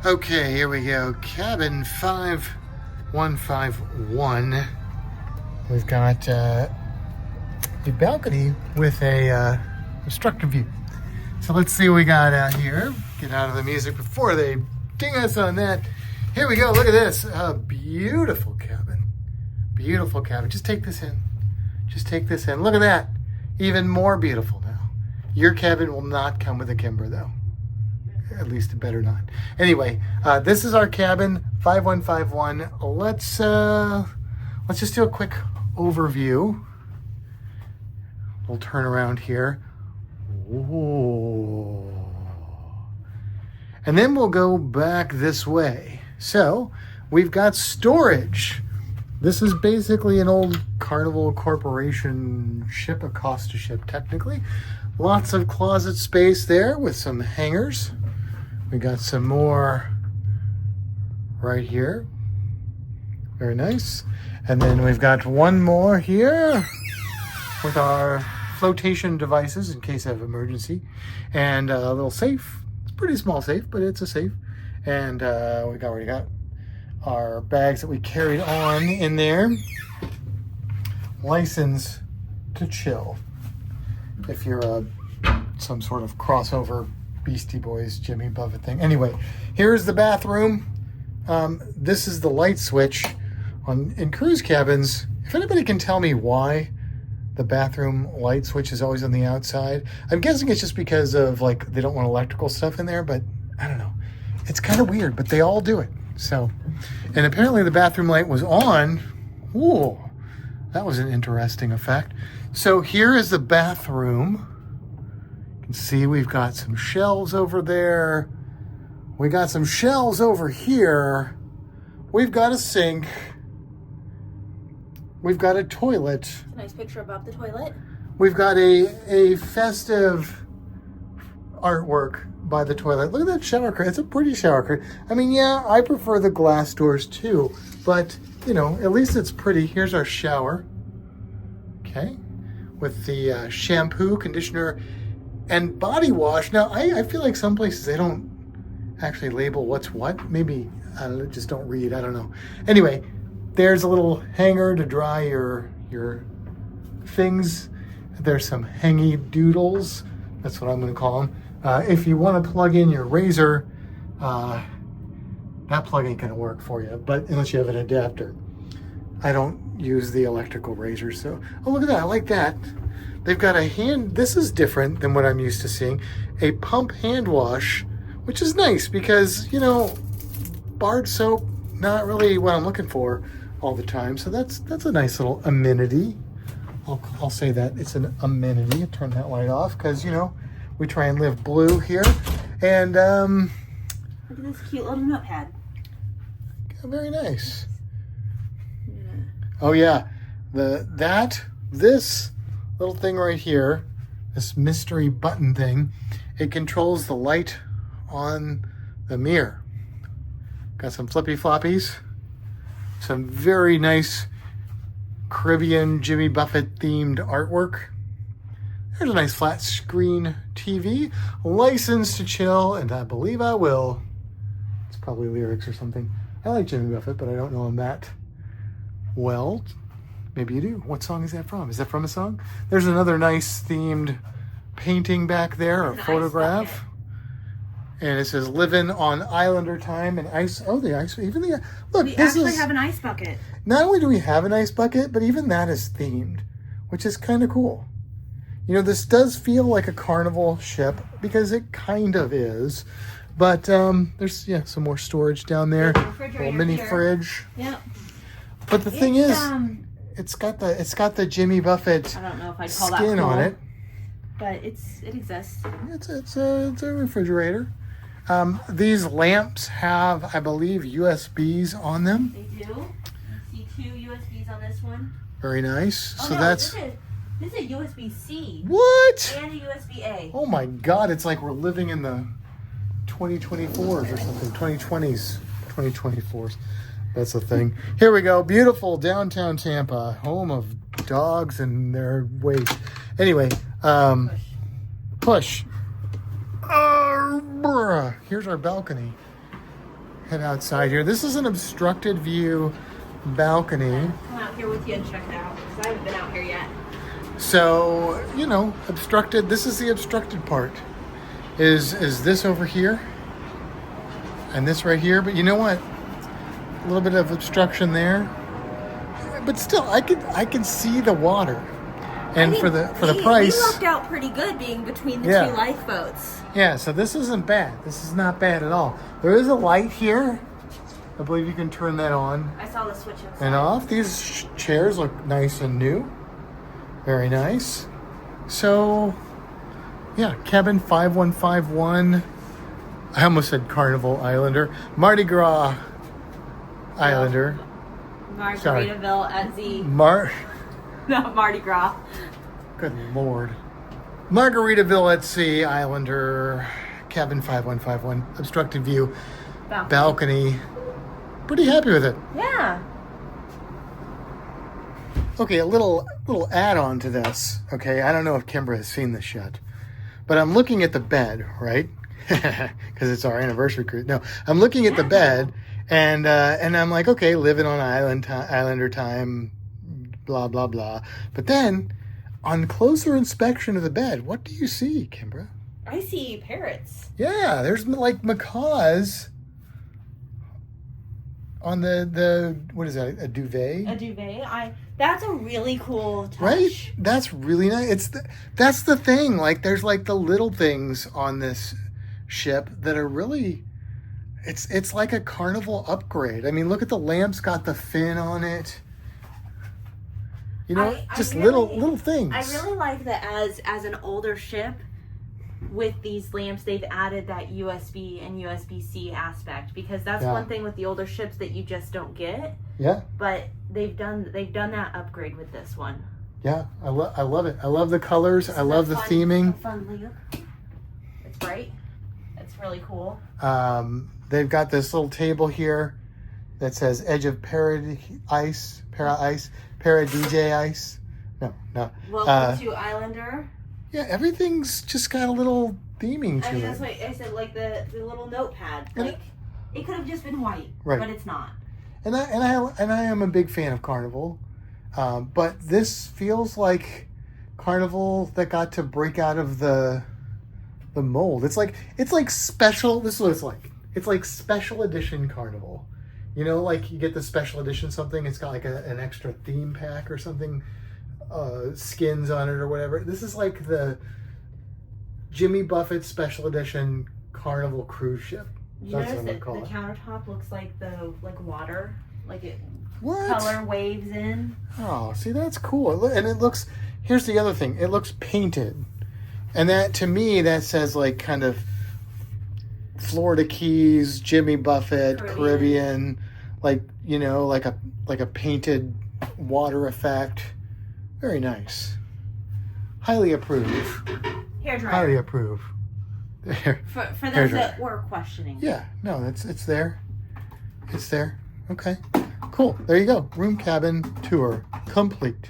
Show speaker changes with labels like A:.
A: Okay, here we go. Cabin 5151. We've got a balcony with a obstructed view. So let's see what we got out here. Get out of the music before they ding us on that. Here we go. Look at this. A beautiful cabin. Beautiful cabin. Just take this in. Just take this in. Look at that. Even more beautiful now. Your cabin will not come with a Kimber, though. At least it better not. Anyway, this is our cabin, 5151. Let's just do a quick overview. We'll turn around here. Ooh. And then we'll go back this way. So we've got storage. This is basically an old Carnival Corporation ship, a Costa ship technically. Lots of closet space there with some hangers. We got some more right here. Very nice. And then we've got one more here with our flotation devices in case of emergency. And a little safe. It's a pretty small safe, but it's a safe. And we already got our bags that we carried on in there. License to chill. If you're some sort of crossover Beastie Boys, Jimmy Buffett thing. Anyway, here's the bathroom. This is the light switch in cruise cabins. If anybody can tell me why the bathroom light switch is always on the outside, I'm guessing it's just because of like they don't want electrical stuff in there, but I don't know. It's kind of weird, but they all do it. So, and apparently the bathroom light was on. Ooh, that was an interesting effect. So here is the bathroom. You can see we've got some shelves over there. We got some shelves over here. We've got a sink. We've got a toilet.
B: A nice picture above the toilet.
A: We've got a festive artwork by the toilet. Look at that shower curtain. It's a pretty shower curtain. I mean, yeah, I prefer the glass doors too, but you know, at least it's pretty. Here's our shower. Okay. With the shampoo, conditioner, and body wash. Now, I feel like some places they don't actually label what's what. Maybe just don't read. I don't know. Anyway, there's a little hanger to dry your things. There's some hangy doodles. That's what I'm going to call them. If you want to plug in your razor, that plug ain't going to work for you, but unless you have an adapter. I don't use the electrical razor, so... Oh, look at that. I like that. They've got a hand... This is different than what I'm used to seeing. A pump hand wash, which is nice because, you know, barred soap, not really what I'm looking for all the time. So that's a nice little amenity. I'll say that. It's an amenity. Turn that light off because, you know, we try and live blue here. And,
B: look at this cute little notepad.
A: Very nice. Oh yeah, this little thing right here, this mystery button thing, it controls the light on the mirror. Got some flippy floppies, some very nice Caribbean Jimmy Buffett themed artwork. There's a nice flat screen TV, license to chill, and I believe I will. It's probably lyrics or something. I like Jimmy Buffett, but I don't know him that well. Maybe you do. What song is that from? Is that from a song? There's another nice themed painting back there, a photograph. And it says living on Islander time and ice. Oh, the ice. Even the look.
B: We actually have an ice bucket.
A: Not only do we have an ice bucket, but even that is themed, which is kind of cool. You know, this does feel like a Carnival ship because it kind of is. But there's some more storage down there. A little mini fridge.
B: Yep.
A: But the thing is, it's got the Jimmy Buffett
B: I don't know if I'd call
A: skin
B: that cool,
A: on it.
B: But it exists.
A: It's a refrigerator. These lamps have, I believe, USBs on them.
B: They do. You see 2 USBs on this one.
A: Very nice.
B: Oh,
A: so
B: no,
A: that's
B: this is a USB-C.
A: What?
B: And a USB-A.
A: Oh my God! It's like we're living in the 2024s or something. 2020s, 2024s. That's the thing. Here we go. Beautiful downtown Tampa, home of dogs and their waste. Anyway, push. Here's our balcony. head outside here. This is an obstructed view balcony.
B: Come out here with you and check it out because I haven't been out here yet.
A: So, you know, obstructed, this is the obstructed part. Is this over here and this right here, but you know what? A little bit of obstruction there. But still I can see the water. And for the price,
B: we lucked out pretty good being between the two lifeboats.
A: Yeah, so this isn't bad. This is not bad at all. There is a light here. I believe you can turn that on
B: I saw the switch inside.
A: and off. These chairs look nice and new. Very nice. So, yeah, cabin 5151. I almost said Carnival Islander. Mardi Gras Islander.
B: Margaritaville at Z. Not Mardi Gras.
A: Good Lord. Margaritaville at Sea Islander. Cabin 5151. Obstructed view. Balcony. Pretty happy with it.
B: Yeah.
A: Okay, a little add-on to this. Okay, I don't know if Kimbra has seen this yet, but I'm looking at the bed, right? Because it's our anniversary cruise. No, I'm looking at the bed, and I'm like, okay, living on Islander time, blah blah blah. But then, on closer inspection of the bed, what do you see, Kimbra?
B: I see parrots.
A: Yeah, there's like macaws on the what is that? A duvet?
B: A duvet. That's a really cool touch.
A: Right? That's really nice. That's the thing. Like there's like the little things on this ship that are really it's like a Carnival upgrade. I mean, look at the lamp's got the fin on it. You know, just little things.
B: I really like that as an older ship with these lamps they've added that USB and USB-C aspect, because that's one thing with the older ships that you just don't get.
A: Yeah.
B: But they've done that upgrade with this one.
A: Yeah, I love it. I love the colors. I love the theming.
B: Fun loop. It's bright. It's really cool.
A: They've got this little table here that says Edge of Paradise, Paradise Ice. No.
B: Welcome to Islander.
A: Yeah, everything's just got a little theming to
B: I mean,
A: it.
B: that's why I said, like the little notepad. Like it could have just been white, but it's not.
A: And I am a big fan of Carnival, but this feels like Carnival that got to break out of the mold. It's like special. This is what it's like. It's like special edition Carnival. You know, like you get the special edition something. It's got like an extra theme pack or something. Skins on it or whatever. This is like the Jimmy Buffett special edition Carnival cruise ship.
B: You
A: That's
B: notice
A: what I'm
B: that
A: gonna
B: the
A: call it.
B: countertop looks like water, like it
A: What?
B: color waves in.
A: Oh, see, that's cool. And it looks. Here's the other thing. It looks painted, and that to me that says like kind of Florida Keys, Jimmy Buffett, Caribbean, like you know, like a painted water effect. Very nice. Highly approve.
B: Hairdryer.
A: Highly approve. There.
B: For those that were questioning.
A: Yeah, no, it's there. It's there. Okay. Cool. There you go. Room cabin tour complete.